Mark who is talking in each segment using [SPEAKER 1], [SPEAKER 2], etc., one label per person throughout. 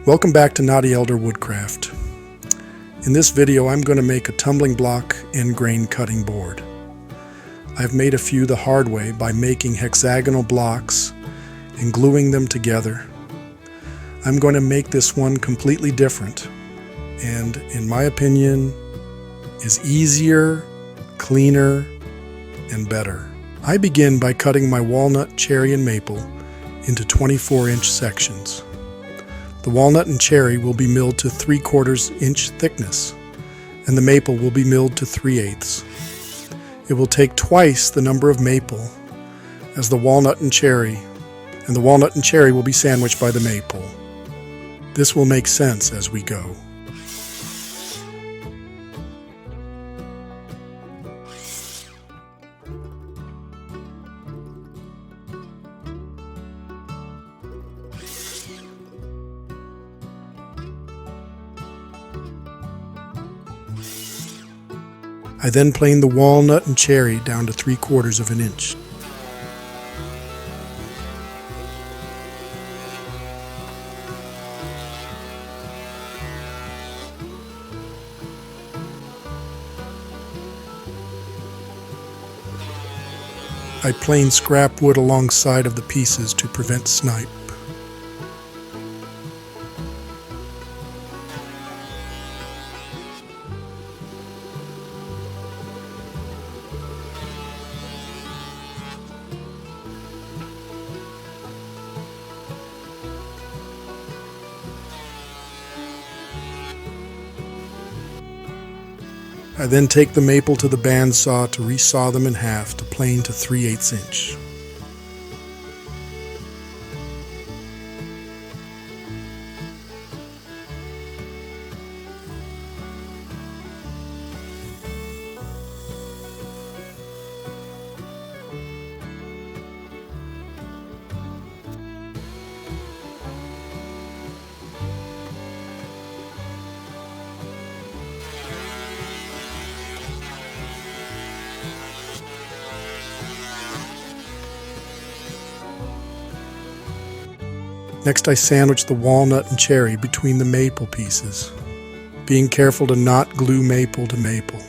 [SPEAKER 1] Welcome back to Knotty Elder Woodcraft. In this video I'm going to make a tumbling block end grain cutting board. I've made a few the hard way by making hexagonal blocks and gluing them together. I'm going to make this one completely different and, in my opinion, is easier, cleaner, and better. I begin by cutting my walnut, cherry, and maple into 24-inch sections. The walnut and cherry will be milled to 3/4 inch thickness, and the maple will be milled to 3/8. It will take twice the number of maple as the walnut and the walnut and cherry will be sandwiched by the maple. This will make sense as we go. I then plane the walnut and cherry down to 3/4 inch. I plane scrap wood alongside of the pieces to prevent snipe. I then take the maple to the bandsaw to resaw them in half to plane to 3/8 inch. Next, I sandwich the walnut and cherry between the maple pieces, being careful to not glue maple to maple,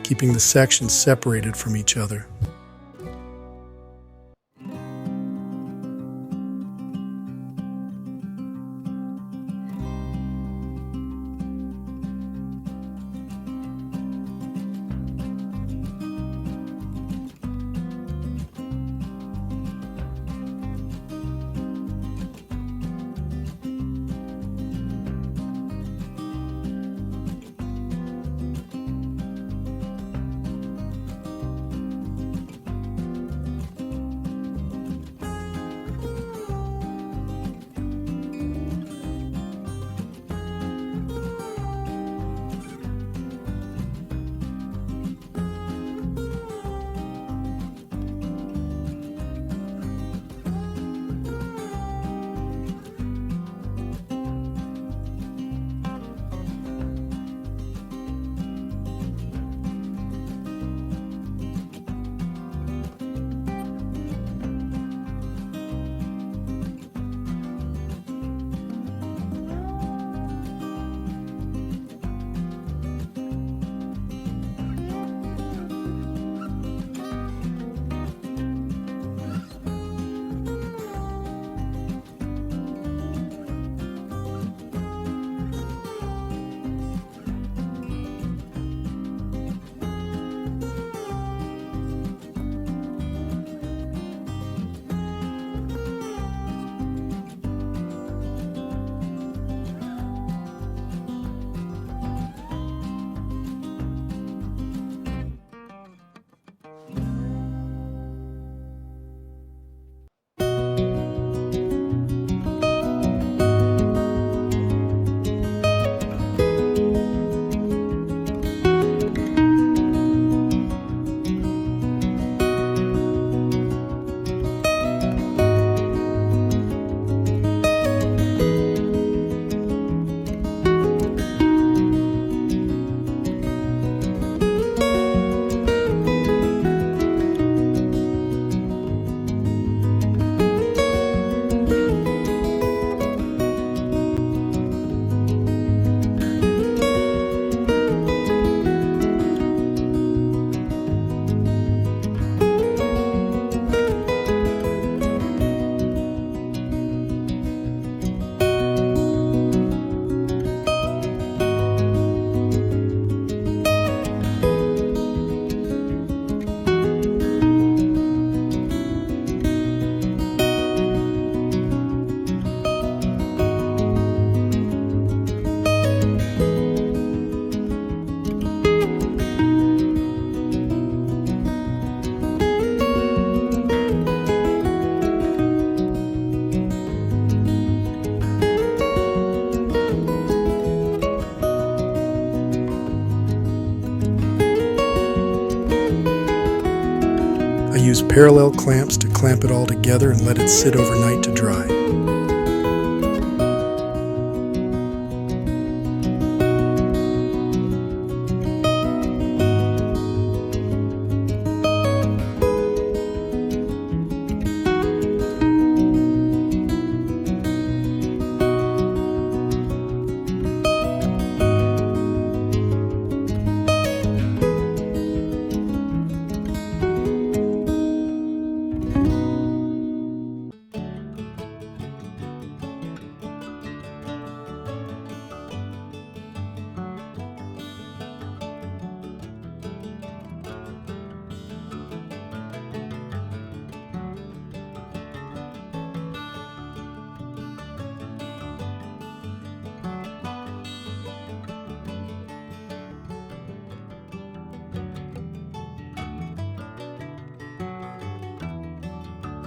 [SPEAKER 1] keeping the sections separated from each other. parallel clamps to clamp it all together and let it sit overnight to dry.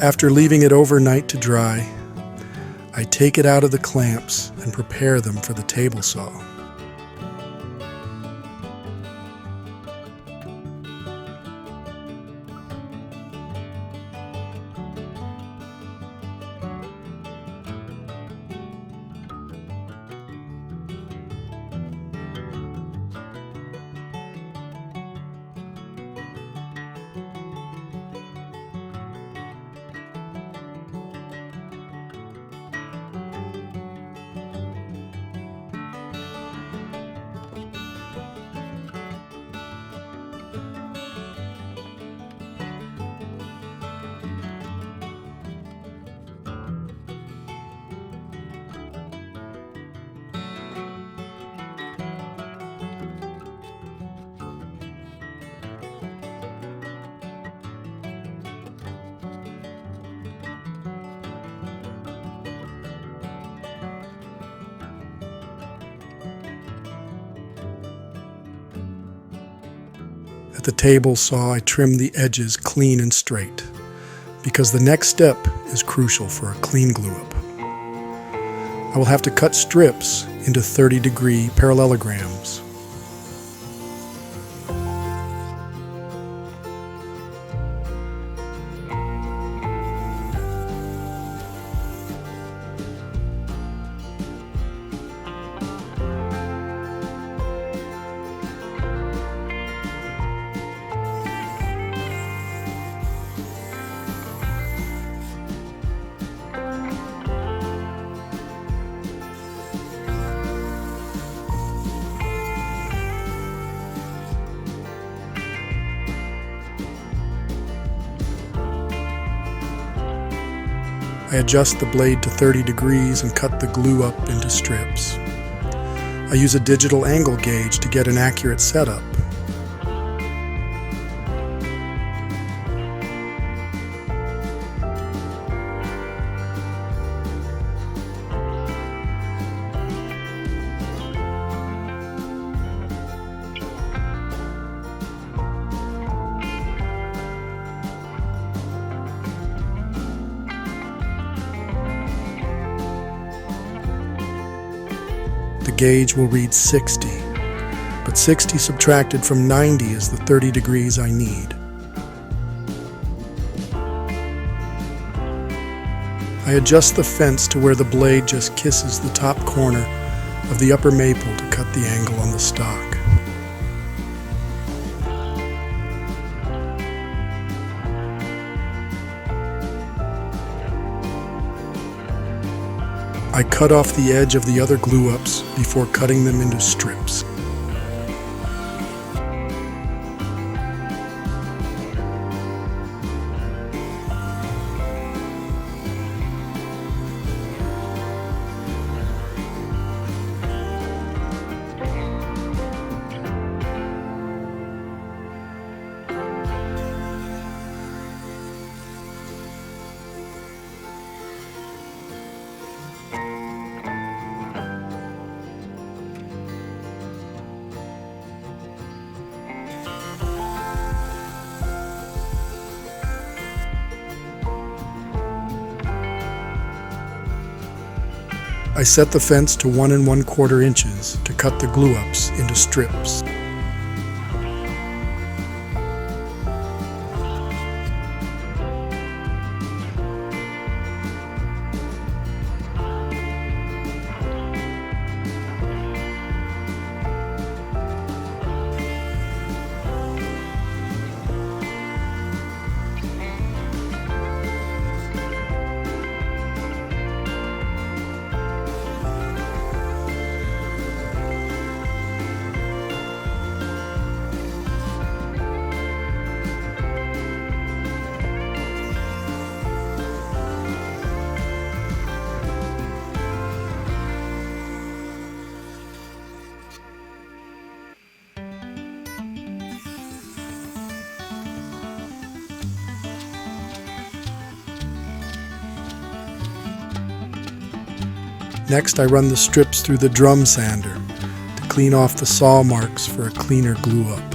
[SPEAKER 1] After leaving it overnight to dry, I take it out of the clamps and prepare them for the table saw. At the table saw, I trim the edges clean and straight, because the next step is crucial for a clean glue up. I will have to cut strips into 30-degree parallelograms. I adjust the blade to 30 degrees and cut the glue up into strips. I use a digital angle gauge to get an accurate setup. The gauge will read 60, but 60 subtracted from 90 is the 30 degrees I need. I adjust the fence to where the blade just kisses the top corner of the upper maple to cut the angle on the stock. I cut off the edge of the other glue-ups before cutting them into strips. I set the fence to 1 1/4 inches to cut the glue-ups into strips. Next, I run the strips through the drum sander to clean off the saw marks for a cleaner glue up.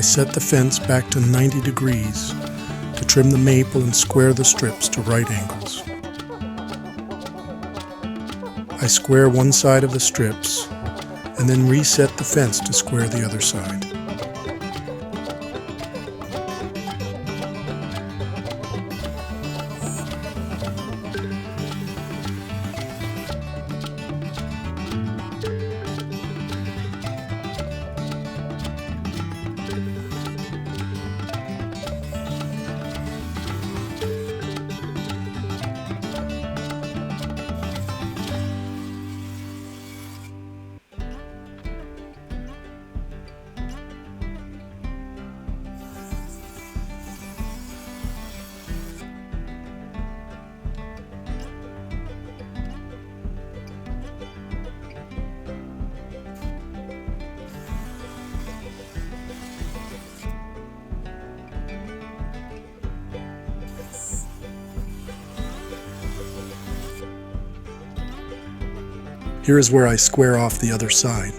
[SPEAKER 1] I set the fence back to 90 degrees to trim the maple and square the strips to right angles. I square one side of the strips and then reset the fence to square the other side. Here is where I square off the other side.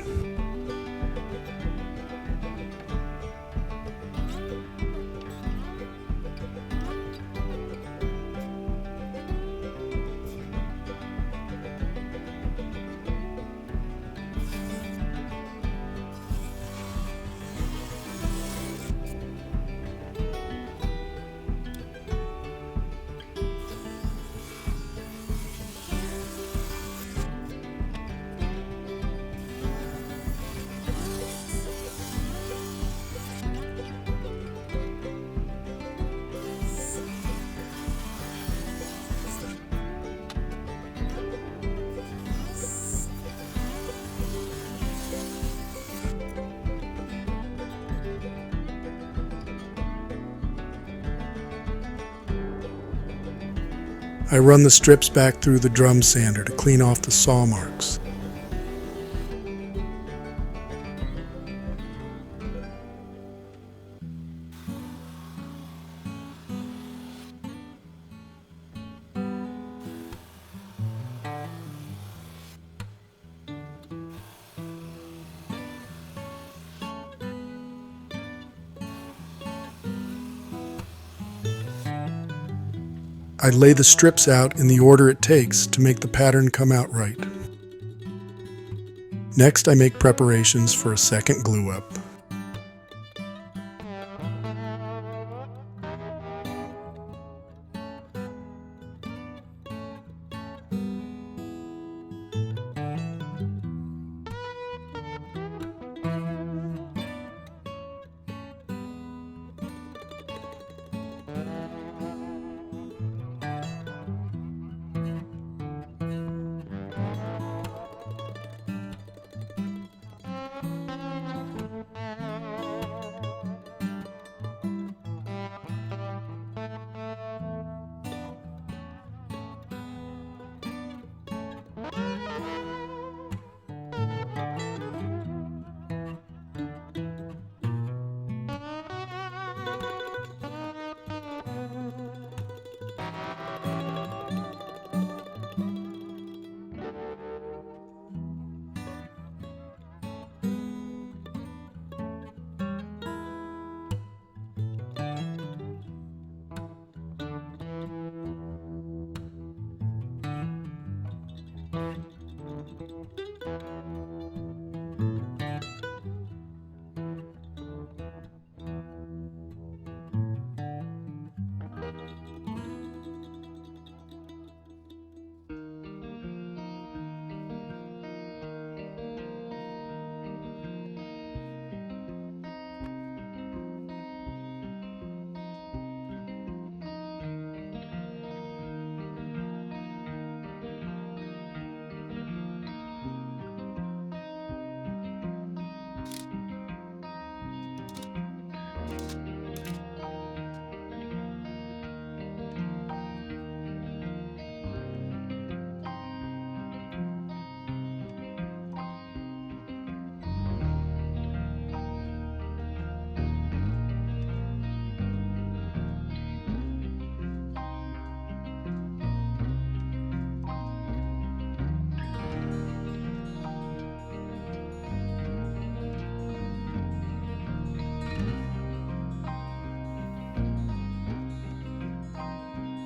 [SPEAKER 1] I run the strips back through the drum sander to clean off the saw marks. I lay the strips out in the order it takes to make the pattern come out right. Next, I make preparations for a second glue up.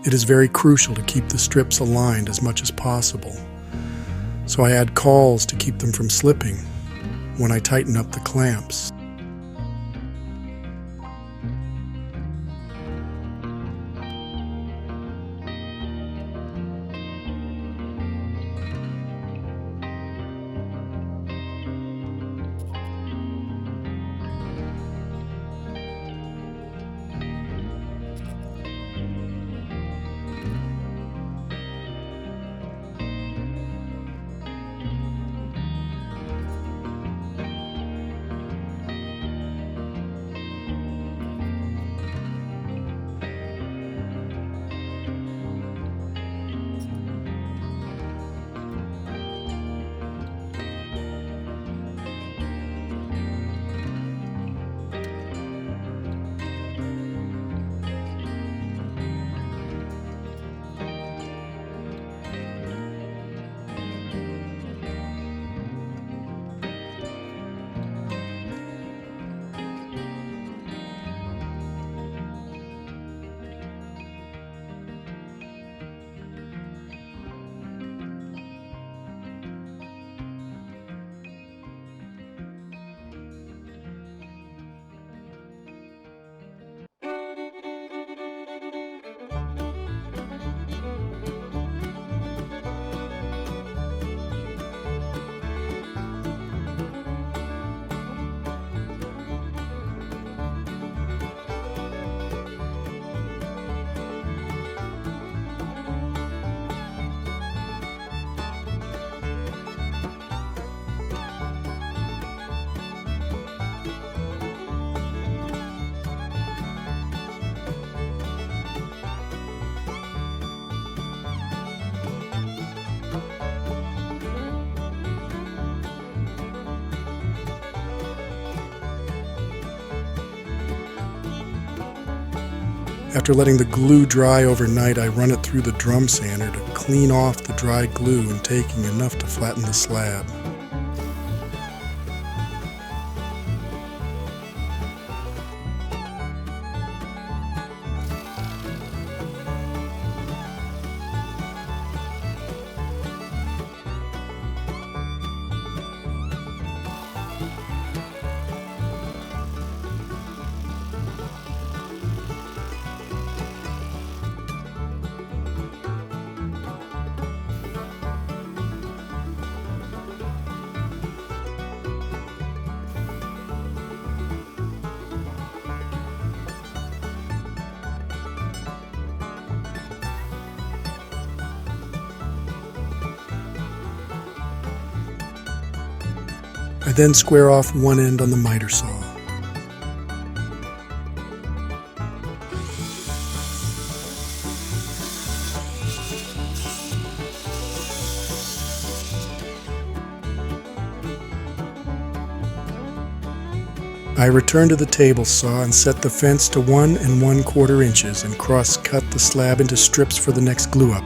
[SPEAKER 1] It is very crucial to keep the strips aligned as much as possible, so I add cauls to keep them from slipping when I tighten up the clamps. After letting the glue dry overnight, I run it through the drum sander to clean off the dry glue and taking enough to flatten the slab. I then square off one end on the miter saw. I return to the table saw and set the fence to 1 1/4 inches and cross-cut the slab into strips for the next glue-up.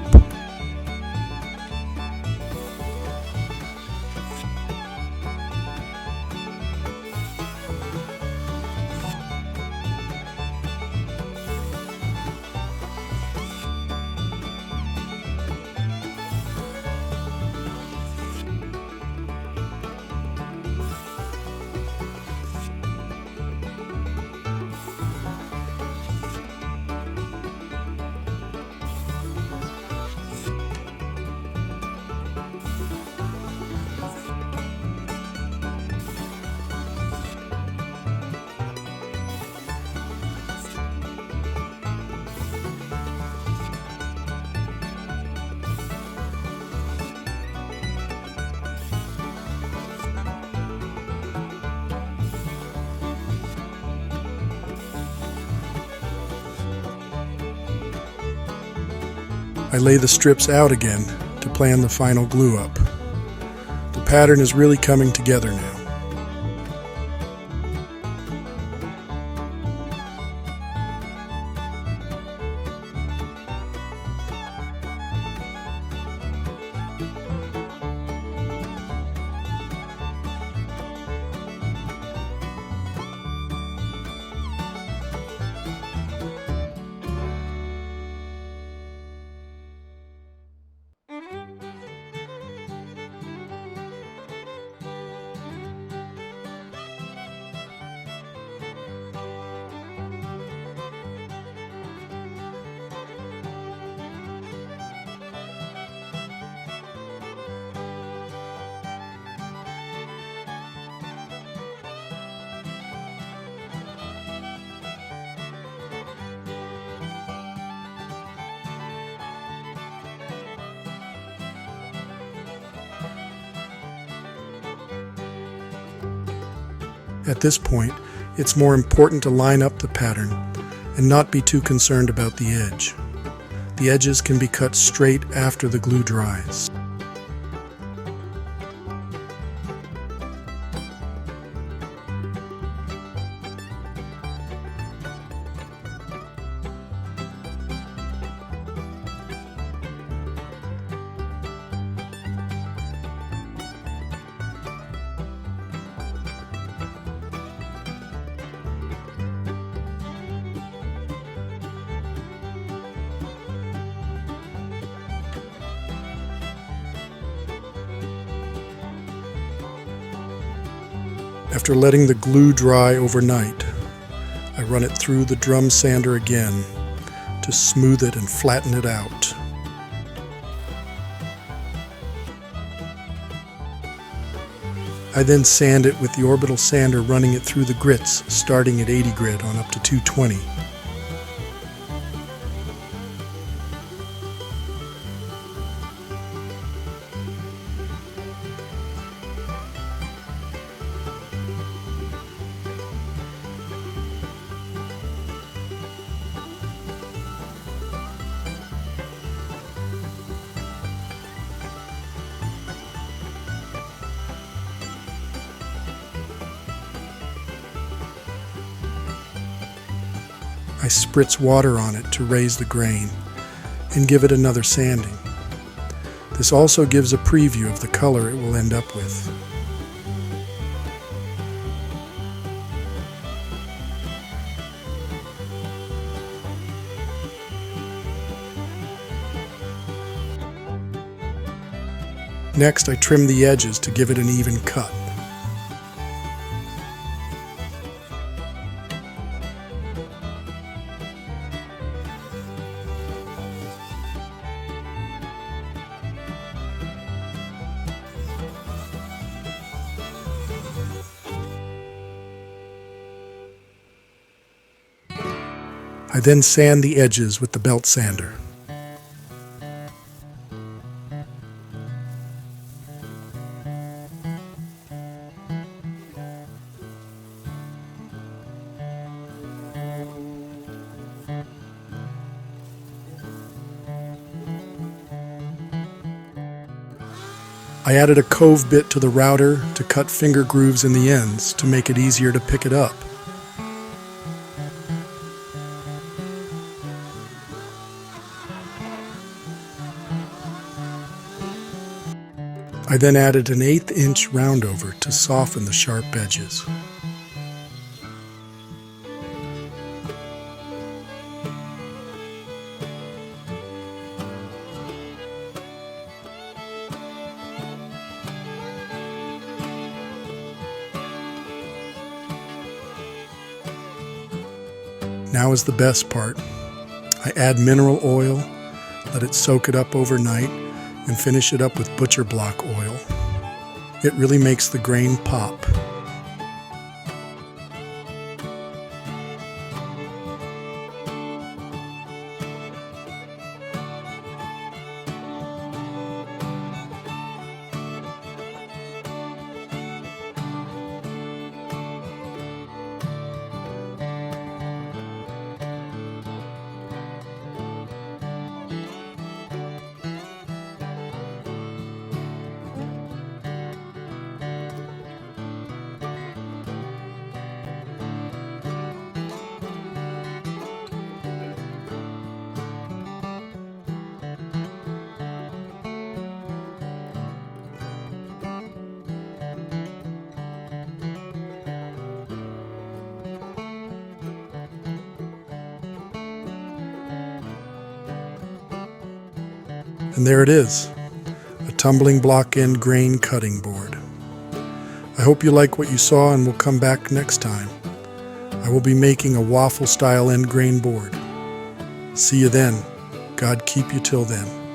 [SPEAKER 1] I lay the strips out again to plan the final glue up. The pattern is really coming together now. At this point, it's more important to line up the pattern and not be too concerned about the edge. The edges can be cut straight after the glue dries. After letting the glue dry overnight, I run it through the drum sander again to smooth it and flatten it out. I then sand it with the orbital sander, running it through the grits, starting at 80 grit on up to 220. I spritz water on it to raise the grain and give it another sanding. This also gives a preview of the color it will end up with. Next, I trim the edges to give it an even cut. I then sand the edges with the belt sander. I added a cove bit to the router to cut finger grooves in the ends to make it easier to pick it up. I then added an 1/8 inch roundover to soften the sharp edges. Now is the best part. I add mineral oil, let it soak it up overnight, and finish it up with butcher block oil. It really makes the grain pop. And there it is, a tumbling block end grain cutting board. I hope you like what you saw and will come back next time. I will be making a waffle style end grain board. See you then. God keep you till then.